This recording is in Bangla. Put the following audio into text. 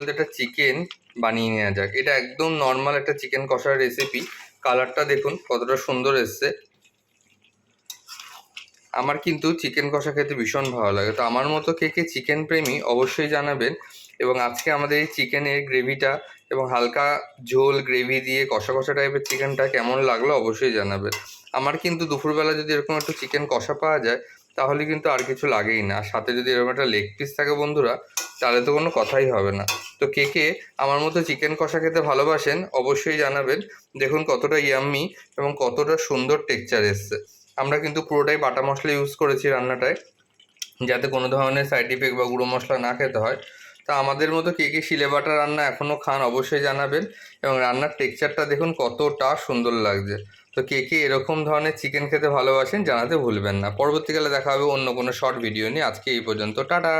একটা চিকেন বানিয়ে নেওয়া যাক। এটা একদম নর্মাল একটা চিকেন কষার রেসিপি। কালারটা দেখুন কতটা সুন্দর এসছে। আমার কিন্তু চিকেন কষা খেতে ভীষণ ভালো লাগে। তো আমার মতো কে কে চিকেন প্রেমী অবশ্যই জানাবেন। এবং আজকে আমাদের এই চিকেনের গ্রেভিটা এবং হালকা ঝোল গ্রেভি দিয়ে কষা কষা টাইপের চিকেনটা কেমন লাগলো অবশ্যই জানাবেন। আমার কিন্তু দুপুরবেলা যদি এরকম একটু চিকেন কষা পাওয়া যায় তাহলে কিন্তু আর কিছু লাগেই না। আর সাথে যদি এরকম একটা লেগ পিস থাকে বন্ধুরা, তাহলে তো কোনো কথাই হবে না। তো কে কে আমার মতো চিকেন কষা খেতে ভালোবাসেন অবশ্যই জানাবেন। দেখুন কতটা ইয়াম্মি এবং কতটা সুন্দর টেক্সচার এসছে। আমরা কিন্তু পুরোটাই বাটা মশলা ইউজ করেছি রান্নাটায়, যাতে কোনো ধরনের সাইড ইফেক্ট বা গুঁড়ো মশলা না খেতে হয়। তা আমাদের মতো কে কে শিলে বাটা রান্না এখনও খান অবশ্যই জানাবেন। এবং রান্নার টেক্সচারটা দেখুন কতটা সুন্দর লাগছে। তো কে কে এরকম ধরনের চিকেন খেতে ভালোবাসেন জানাতে ভুলবেন না। পরবর্তীকালে দেখা হবে অন্য কোনো শর্ট ভিডিও নিয়ে। আজকে এই পর্যন্ত, টাটা।